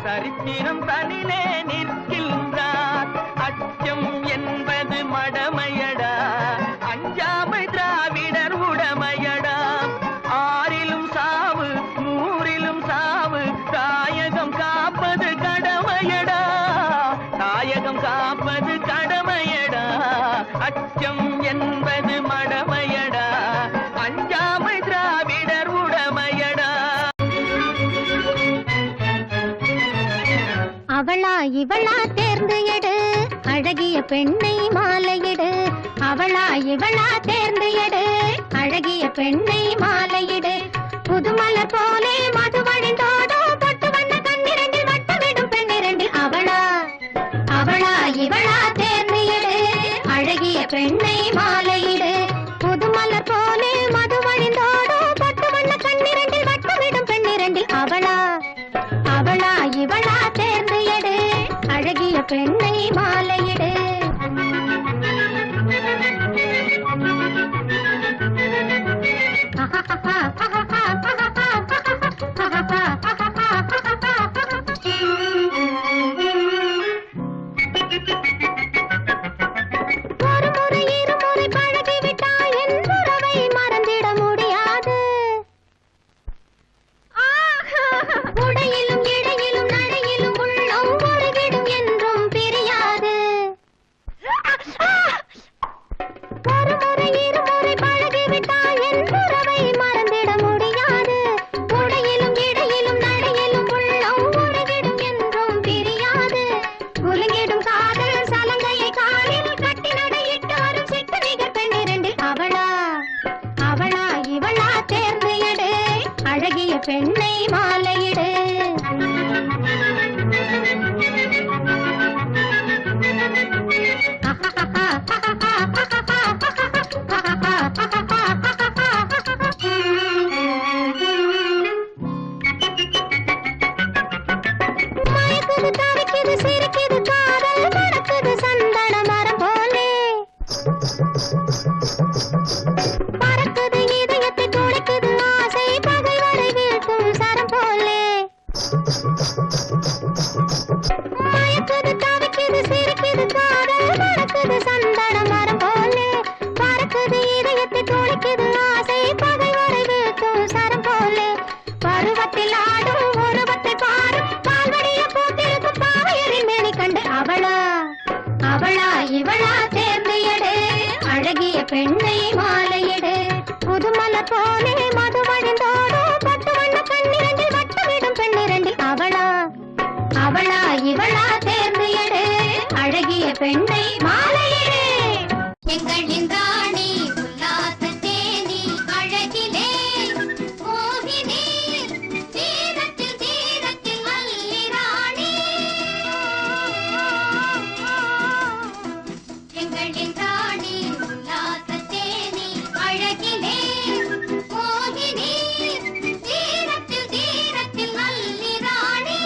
சரித்திரம் தனிலே நிற்கின்றார். அச்சம் என்பது மடமையடா, அஞ்சாமை திராவிடர் உடமையடா. ஆறிலும் சாவு, நூறிலும் சாவு, தாயகம் காப்பது கடமையடா, தாயகம் காப்பது கடமையடா. அச்சம் என்பது மடமையடா, அஞ்சாமை திராவிடர் உடமையடா. அவளா இவளா தேர்ந்து எடு, அழகிய பெண்ணை மாலையிடு. அவளா இவளா தேர்ந்து எடு, அழகிய பெண்ணை மாலையிடு. புதுமலர் போலே மது வழிந்தோடும் பொட்டு வண்ண கண்ணிரண்டில் வட்டமிடும் பெண்ணிரண்டில். அவளா அவளா இவளா தேர்ந்து எடு, அழகிய பெண்ணை மாலையிடு. புதுமலர் போலே மது வழிந்தோடும் பொட்டு வண்ண கண்ணிரண்டில் வட்டமிடும் பெண்ணிரண்டில். அவளா அவளா இவளா தேர்ந்து எடு, அழகிய பெண்ணை மாலையிடு. ஒரு முறை இருமுறை பழகிவிட்டால் என் உறவை மறந்திட முடியாது. உடையிலும் இடையிலும் நடையிலும் உள்ளம் ஒருகிடும் என்றும் பிரியாது. ஒரு முறை இருமுறை பழகிவிட்டால் என் உறவை மறந்திட முடியாது. மயக்குது தவிக்குது சிரிக்குது காதல் மறக்குது சந்தன மரம் போலே பறக்குது இதயத்தை துளைக்குது ஆசை பகை வரை வீழ்த்தும் சரம் போலே பருவத்தில் ஆடும் உருவத்தை பாரும் பால்வடிய போட்டிருக்கும் பாவையரின் மேனி கண்டு அவளா அவளா இவளா தேர்ந்து எடு அழகிய பெண்ணை மாலையிடு புதுமல போலே மது வழிந்தோடும் பட்டு வண்ண கண்ணிரண்டில் வட்டமிடும் பெண்ணிரண்டில் அவளா அவளா இவளா தேர்ந்து எடு அழகிய பெண்ணை மாலையிடு எங்களின் ராணி உல்லாச தேனி அழகிலே மோகினி தீரத்தில் தீரத்தில் அல்லி ராணி எங்களின் ராணி உல்லாச தேனி அழகிலே மோகினி தீரத்தில் தீரத்தில் அல்லி ராணி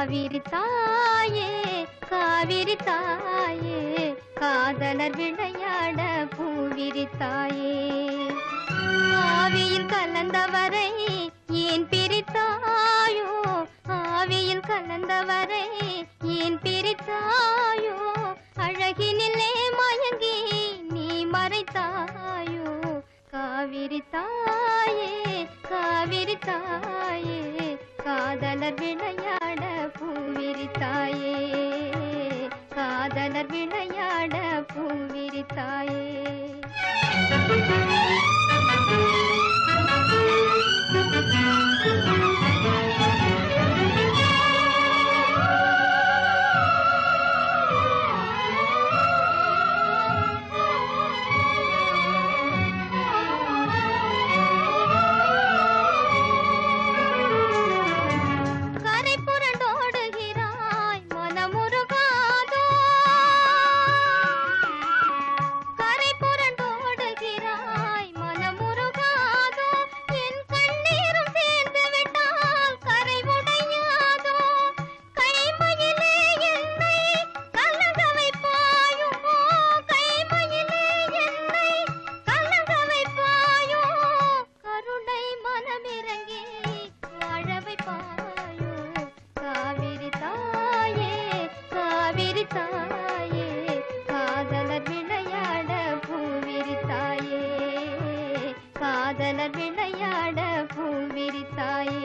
காவிரி தாயே காவிரி தாயே காதலர் விளையாட பூவிரி தாயே ஆவியில் கலந்தவரை ஏன் பிரித்தாயோ ஆவியில் கலந்தவரை ஏன் பிரித்தாயோ அழகினிலே மயங்கி நீ மறைத்தாயோ காவிரி தாயே காவிரி தாயே காதலர் விளையாட பூவிரி தாயே காதலர் விளையாட பூவிரி தாயே காதலர் விளையாட பூவிரி தாயே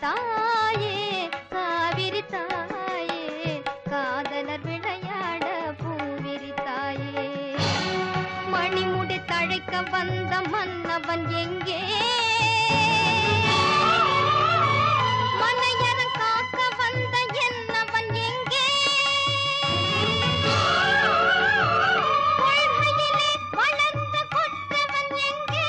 தாயே காவிரி தாயே காதலர் விளையாட பூவிரி தாயே மணிமுடி தழைக்க வந்த மன்னவன் எங்கே மனையரன் காக்க வந்த என்னவன் எங்கே கொள்கையிலே வளர்ந்த கொற்றவன் எங்கே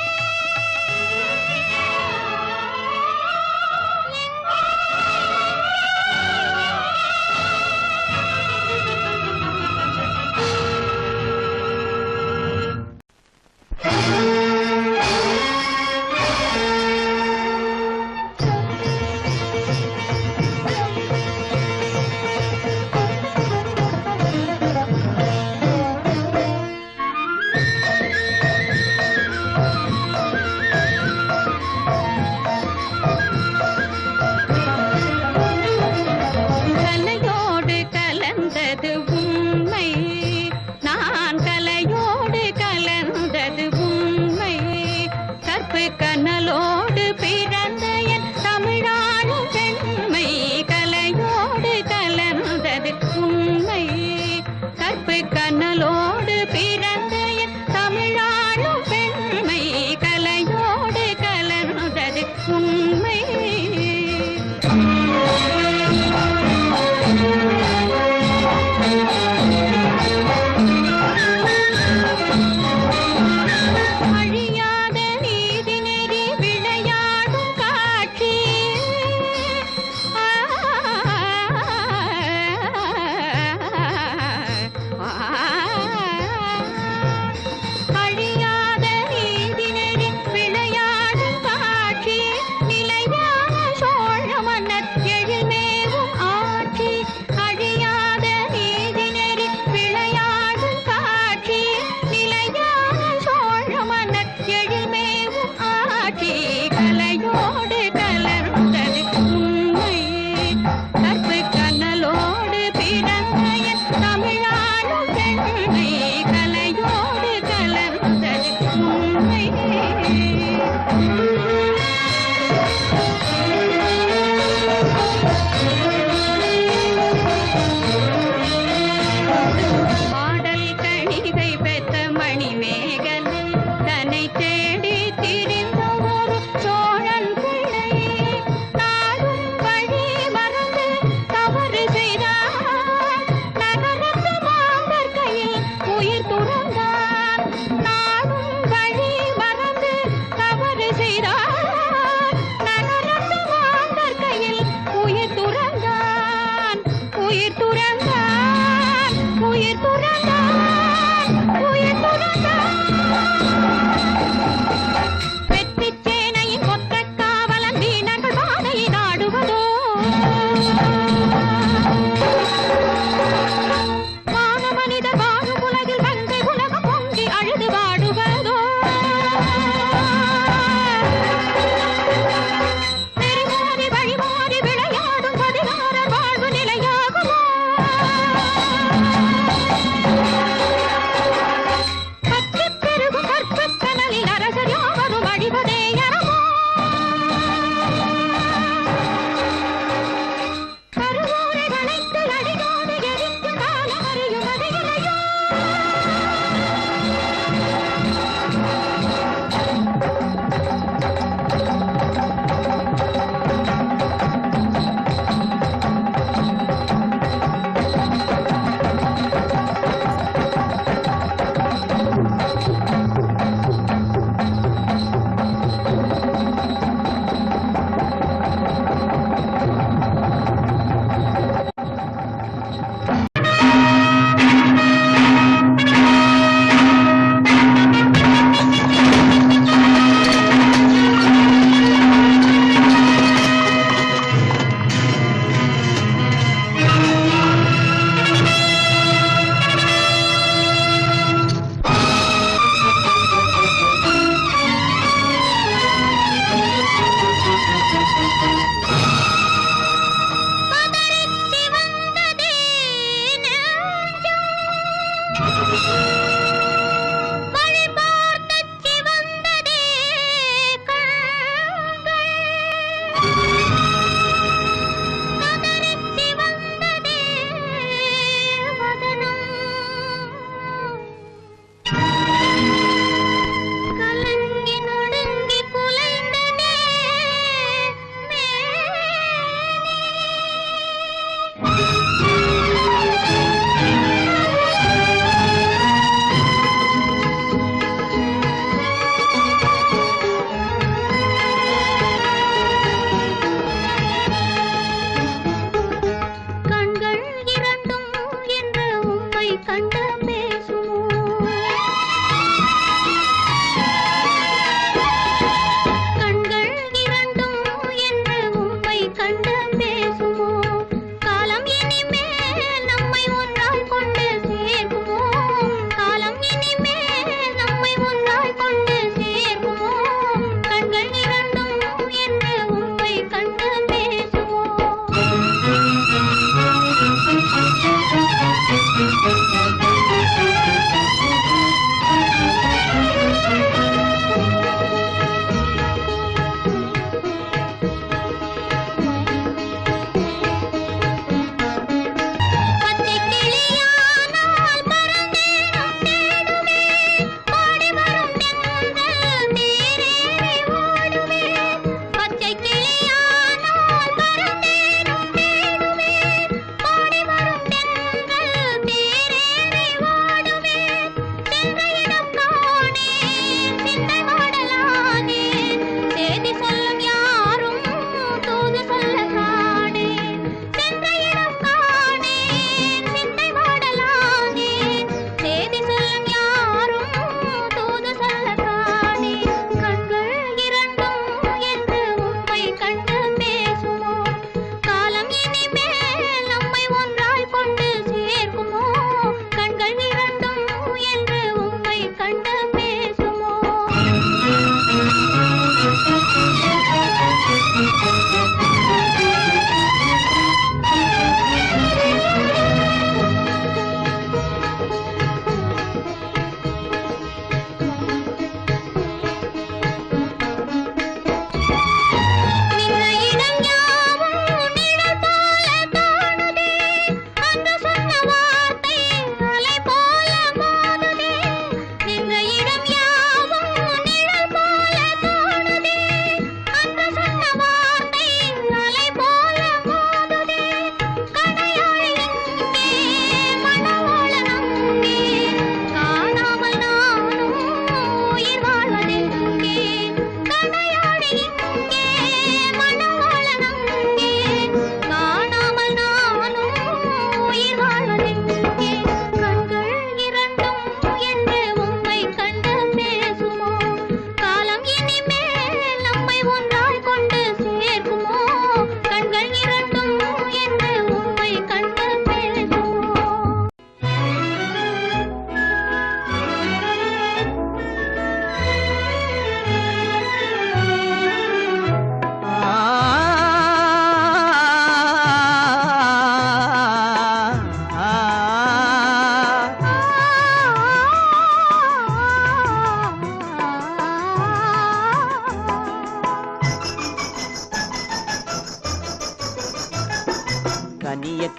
கனலோடு பிறந்த என் தமிழாளும் பெண்மை கலையோடு கலந்தது உண்மை கற்பு கனலோடு பிறந்த என் தமிழாளும் பெண்மை கலையோடு கலந்தது உண்மை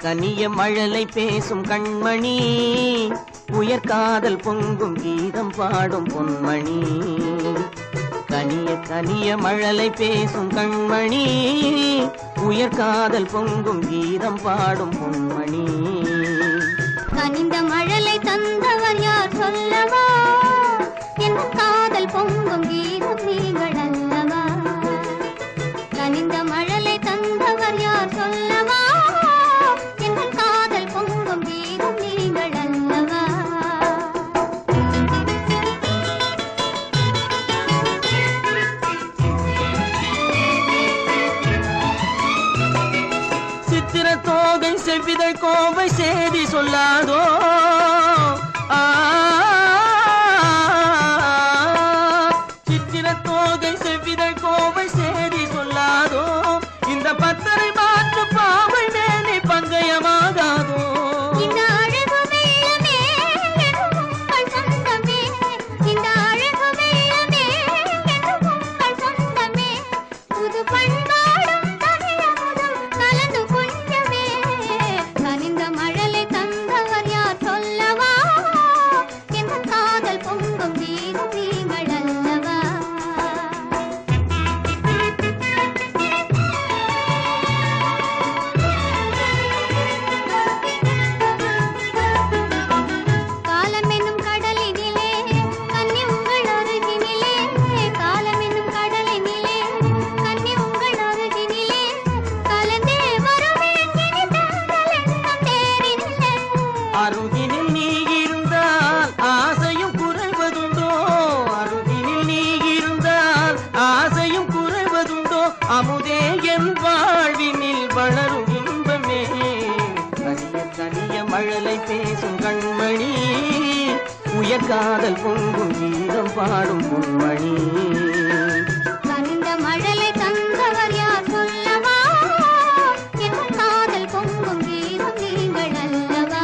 கனிய மழலை பேசும் கண்மணி, உயர்காதல் பொங்கும் கீதம் பாடும் பொன்மணி. கனிய மழலை பேசும் கண்மணி, உயர்காதல் பொங்கும் கீதம் பாடும் பொன்மணி. கனிந்த மழலை தந்தவர் யார் சொல்லவா, என் காதல் பொங்கும் கீதம் நீங்கள் அல்லவா. கனிந்த மழலை தந்தவர் யார் சொல்லவா, என் காதல் பொங்கும் கீதம் நீங்கள் அல்லவா. சித்திர தோகை செவ்விதழ் கோவை சேதி சொல்லாதோ, சித்திர தோகை செவ்விதழ் கோவை சேதி சொல்லாதோ, இந்த பத்தரை மாற்று பாவை மேனி பங்கயமாகாதோ. இந்த அழகு வெள்ளமே என்று உங்கள் சொந்தமே, இந்த அழகு வெள்ளமே என்று உங்கள் சொந்தமே, புது பண்பாடும் தமிழமுதும் கலந்து கொஞ்சமே. கனிந்த மழலை தந்தவர் யார் சொல்லவா, என் காதல் பொங்கும் கீதம் நீங்கள் அல்லவா. காலம் என்னும் கடலினிலே கன்னி உங்கள் அருகினிலே, காலம் என்னும் கடலினிலே கன்னி உங்கள் அருகினிலே, கலந்தே வருவேன் இனி தங்கள் எண்ணம் தேரினிலே. அருகினில் நீ இருந்தால் ஆசையும் குறைவதுண்டோ, அருகினில் நீ இருந்தால் ஆசையும் குறைவதுண்டோ, அமுதே என் வாழ்வினில் வளரும் இன்பமே. கனிய மழலை பேசும் கண்மணி, உயர்காதல் பொங்கும் கீதம் பாடும் பொன்மணி. கனிந்த மழலை தந்தவர் யார் சொல்லவா, என் காதல் பொங்கும் கீதம் நீங்கள் அல்லவா.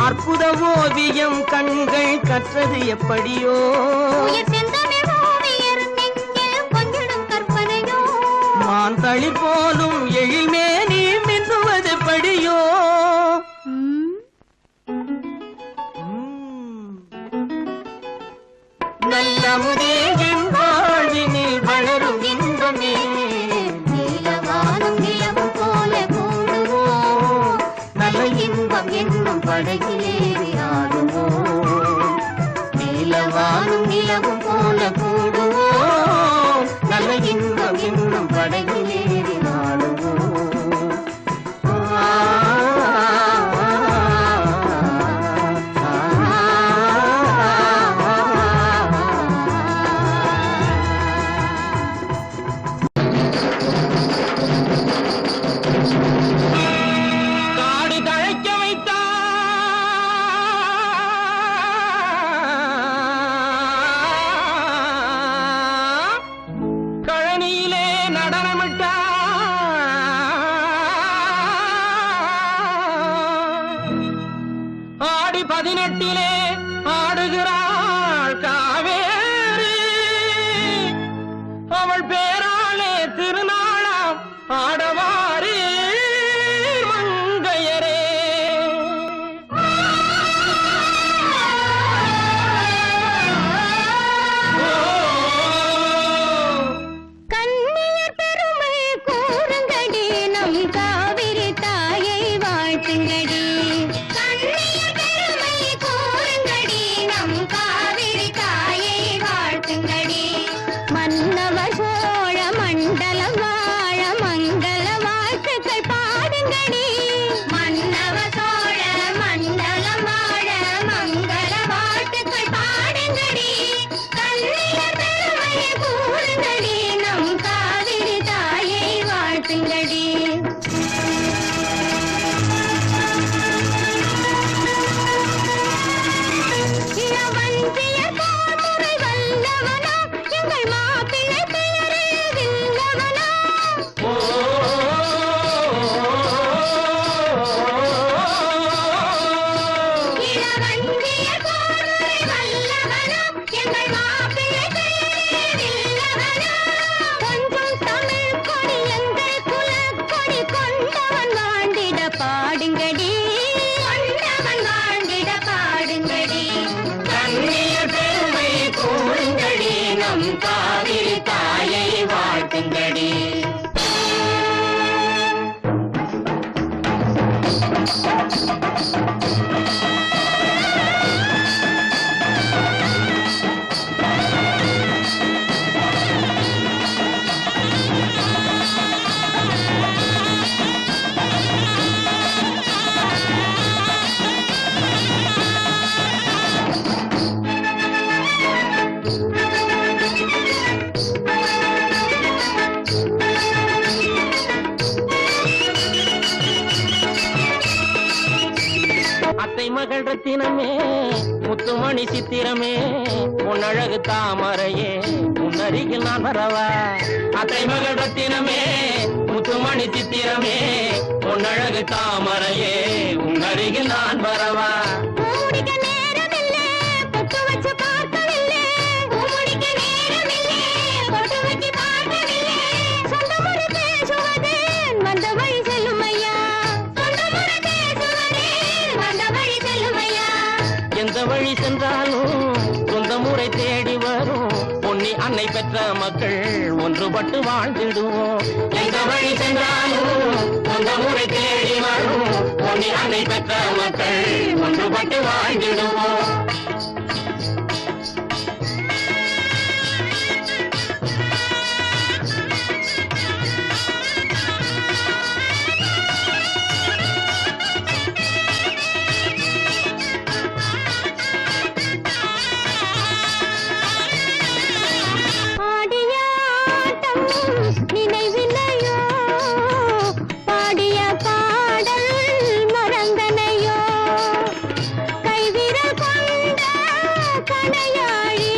அற்புத ஓவியம் கண்கள் கற்றது எப்படியோ, உயிர் செந்தமிழ் ஓவியர் நெஞ்சில் கொஞ்சிடும் கற்பனையோ, மான் தளிர் போலும் எழில்மேனி மின்னுவது படியோ. நல்லமுதே என் வாழ்வினில் வளரும் இன்பமே. நீலவானம் நிலவும் போல கூடுவோம், நல்ல இன்பம் என்னும் படகிலேறி ஆடுவோம். நீலவானும் நிலவும் போல கூடுவோம், நல்ல இன்பம் என்னும் படகிலேறி நாடுவோம். காடு தழைக்க வைத்தார் கழனியிலே நடனமிட்டார். ஆடி 18 ஆடுகிறாள் காவேரி, அவள் பேராலே திருநாளாம் ஆடவாரி மங்கையரே. கண்ணியர் பெருமை கூறுங்கடி, நம் காவிரி தாயை வாழ்த்துங்கடி. கண்ணியர் பெருமை கூறுங்கடி, நம் காவிரி தாயை வாழ்த்துங்கடி. மன்னவர் சோழ மண்டலம் வாழ மங்களமா இருக்குங்கடி. அத்தை மகள் ரத்தினமே முத்துமணி சித்திரமே உன்னழகு தாமரையே உன்னருகில் நான் வரவா. அத்தை மகள் ரத்தினமே முத்துமணி சித்திரமே உன்னழகு தாமரையே உன்னருகில் நான் வரவா. பூமுடிக்க நேரமில்லை, பொட்டு வச்சு பார்க்கவில்லை. பூமுடிக்க நேரமில்லை, பொட்டு வச்சு பார்க்கவில்லை. சொந்தமுறை பேசுவது வந்த வழி செல்லும் ஐயா. சொந்தமுறை பேசுவது வந்த வழி செல்லும் ஐயா. எந்த வழி சென்றாலும் சொந்த முறை தேடி வரும் பொன்னி அன்னை பெற்ற மக்கள் ஒன்றுபட்டு வாழ்ந்திடுவோம். எந்த வழி சென்றாலும் சொந்த முறை தேடி வரும் பொன்னி அன்னை பெற்ற மக்கள் ஒன்றுபட்டு வாழ்ந்திடுவோம். ஆடிய ஆட்டம் நினைவில்லையோ, பாடிய பாடல் மறந்தனையோ. கைவிரல் கொண்ட கணையாழி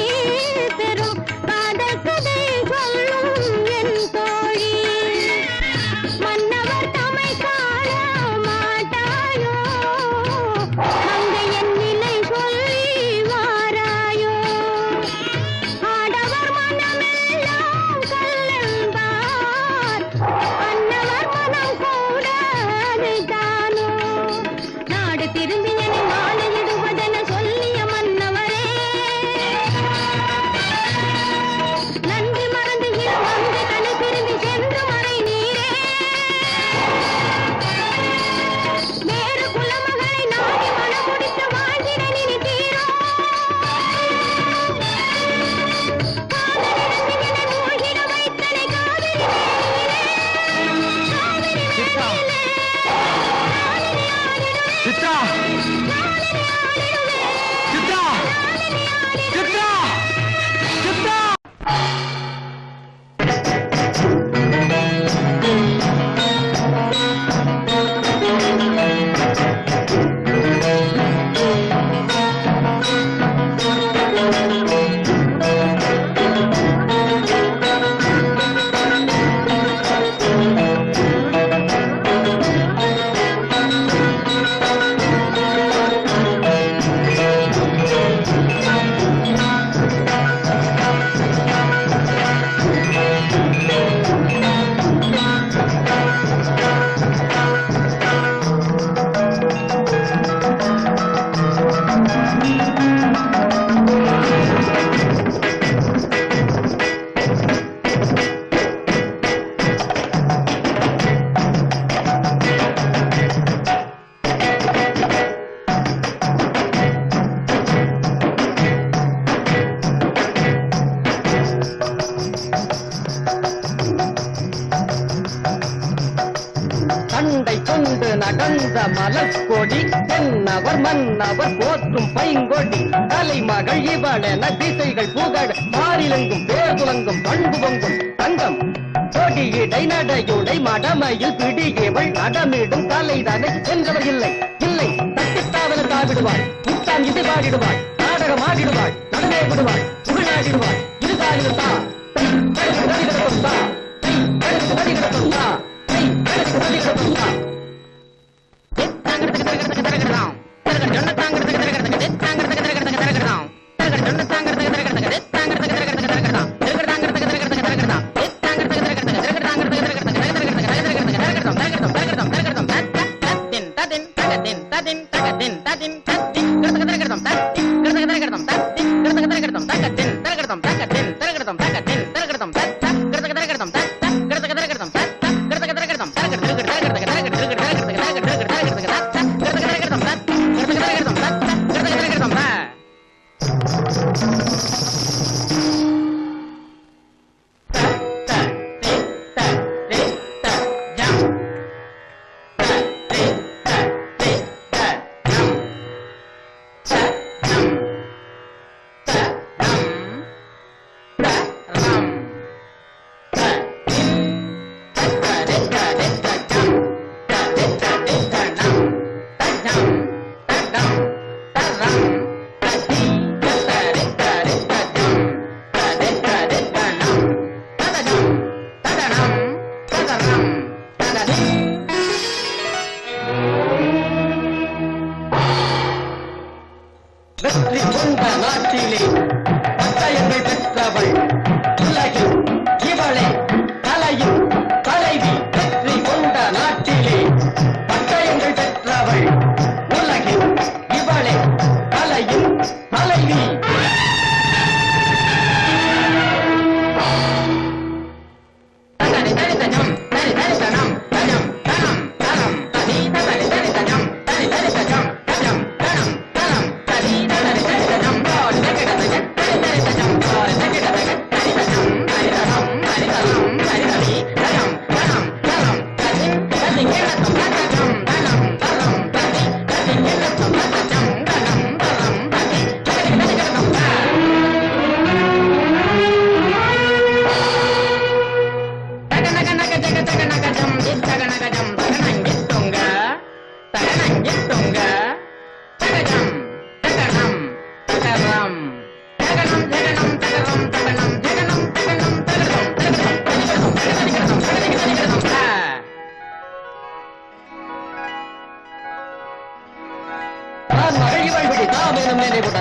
பெரும் காதல் கதை சொல்லும் என் தோழி. மன்னவர் தமை காண மாட்டாயோ, அங்கு என் நிலை சொல்லி வாராயோ. ஆடவர் மனமெல்லாம் கல்லென்பார், அன்னவர் மனம் கூட அதைத்தானோ. நாடு திரும்பி என்னை மாலையிடுவதென சொல்லிய மன்னவரே, நன்றி மறந்து இனம் வந்து தனி திரும்பி சென்று மறை நீரே. வேறு குலமகளை நாடி மனம் முடித்து வாழ்ந்திட நினைத்தீரோ. காதலிடந்து என்னை மூழ்கிட வைத்தனை காவிரி வேலியிலே. காவிரி வேலியிலே சித்ரா சித்ரா சித்ரா சித்ரா சண்டை கொண்டு நடந்த மலர்கொடி தென்னவர் மன்னவர் போற்றும் பைங்கொடி தலைமகள் இவளென திசைகள் புகழ் மாறிலெங்கும் பேர்துலங்கும் பண்பு பொங்கும் தங்கம் கொடியிடை நடையுடை மடமையில் பிடியவள் நடமிடும் தலைதானே என்றவர் இல்லை இல்லை. தட்டித்தாவல தாவிடுவாள், முட்டான் இது பாடிடுவாள், நாடகம் ஆடிடுவாள், நடனே விடுவாள், புகழாடிடுவாள். இருகாலிலும் தா நடிகிடத்தும் தா நடிகிடத்தும் தா நடிகிடத்தும் தா. தகடதம் வெற்றி கொண்ட நாட்டிலே பட்டயங்கள் பெற்றவள் உலகில் இவளே தலையின் தலைவி. வெற்றி கொண்ட நாட்டிலே பட்டயங்கள் பெற்றவள் உலகில் இவளே தலையின் தலைவி.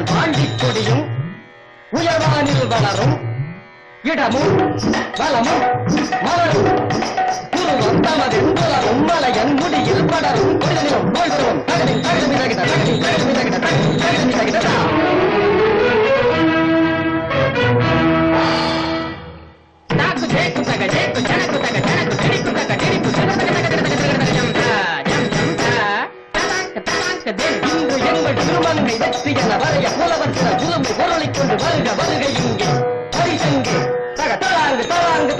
பாண்டிக்கொடியும் உயர்வானில் வளரும் இடமும் வளமும் மலரும் குருவம் தமது புலரும் மலையன் முடியில் படரும் கொடிதனிலும் நோய்வரும் தகனில் தகமிதகிட தகனில் தகமிதகிட தகனில் தகமிதகிட தாக்கு ஜேக்கு தக ஜேக்கு ஜனக்கு தக ஜனக்கு ஜெடிக்கு தக ஜெடிக்கு ஜனக்கு இன்று எங்கள் திருமங்கை வெற்றி என வரைய புலவர்கிற புலம்பு பொருளைக் கொண்டு வருக வருக இங்கே பரிசங்கு தக தலாங்கு தலாங்கு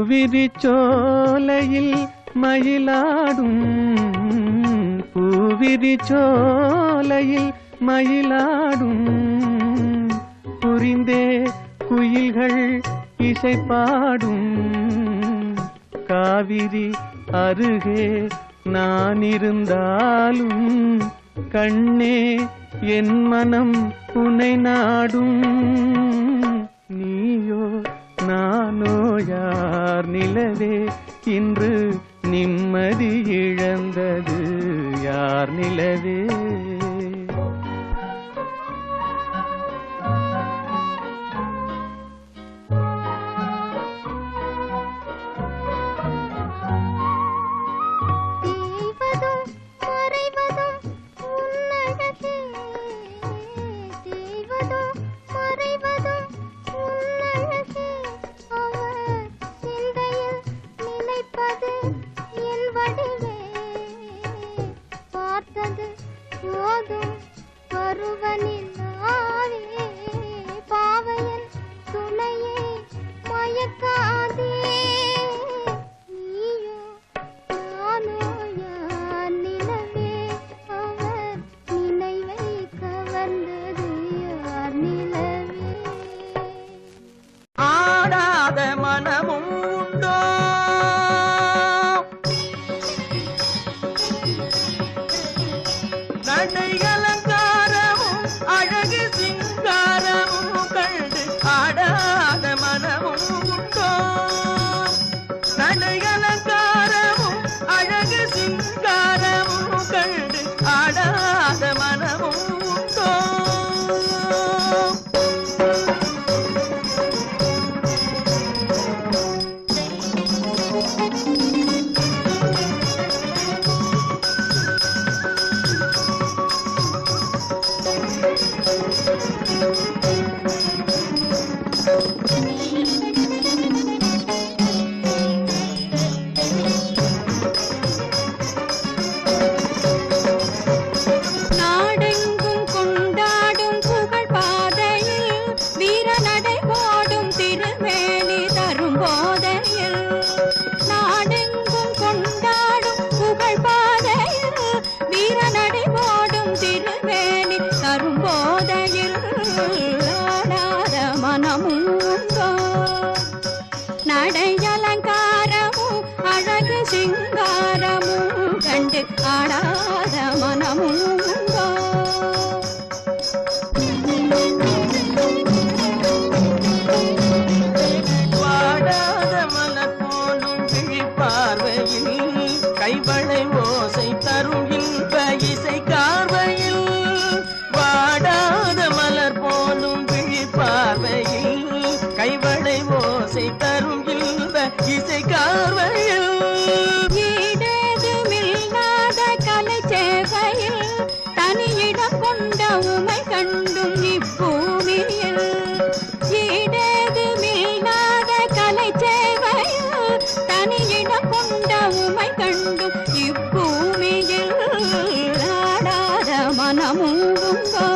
பூவிரிச்சோலையில் மயிலாடும் பூவிரிச்சோலையில் மயிலாடும் புரிந்தே குயில்கள் இசை பாடும் காவிரி அருகே நான் இருந்தாலும் கண்ணே என் மனம் உன்னை நாடும் நீயோ நானோ யார் நிலவே இன்று நிம்மதி இழந்தது யார் நிலவே ஆடாத மனமுண்டோ வாடாத மலர் போலும் விழிப்பார்வையில் கைவளை ஓசை தரும் இன்ப இசை கார்வையில் வாடாத மலர் போலும் விழிப்பார்வையில் கைவளை ஓசை தரும் இன்ப இசை கார்வையில் தனியிடம் கொண்ட உமை கண்டும் இப்பூமியில் ஈடேது மில்லாத கலை சேவையில் தனியிடம் கொண்ட உமை கண்டும் இப்பூமியில் ஆடாத மனமும் உண்டோ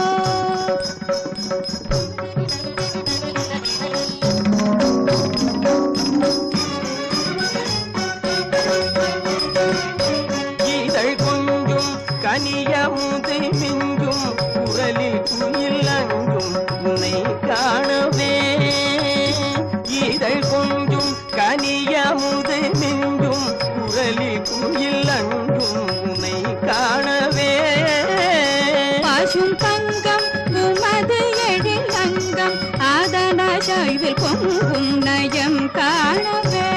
கனியமுது மிஞ்சும் குரலில் குயில் அஞ்சும் உன்னை காணவே இதழ் கொஞ்சும் கனியமுது மிஞ்சும் குரலில் குயில் அஞ்சும் உன்னை காணவே பசும் தங்கம் உமது எழில் அங்கம் அதன சைவில் பொங்கும் நயம் காணவே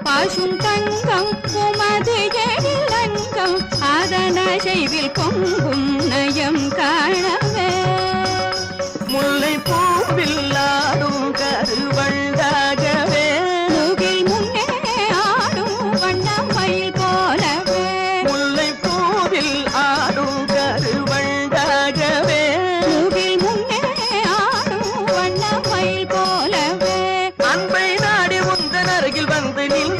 பசும் தங்கம் உமது எழில் அங்கம் அதன செய்வில் பொங்கும் நயம் காணவே முல்லை பூவில் ஆடும் கருவண்டாகவே முகில் முன்னே ஆடும் வண்ணமயில் போலவே முல்லை பூவில் ஆடும் கருவண்டாகவே முகில் முன்னே ஆடும் வண்ணமயில் போலவே அன்பை நாடி உந்தன் அருகில் வந்து நின்ற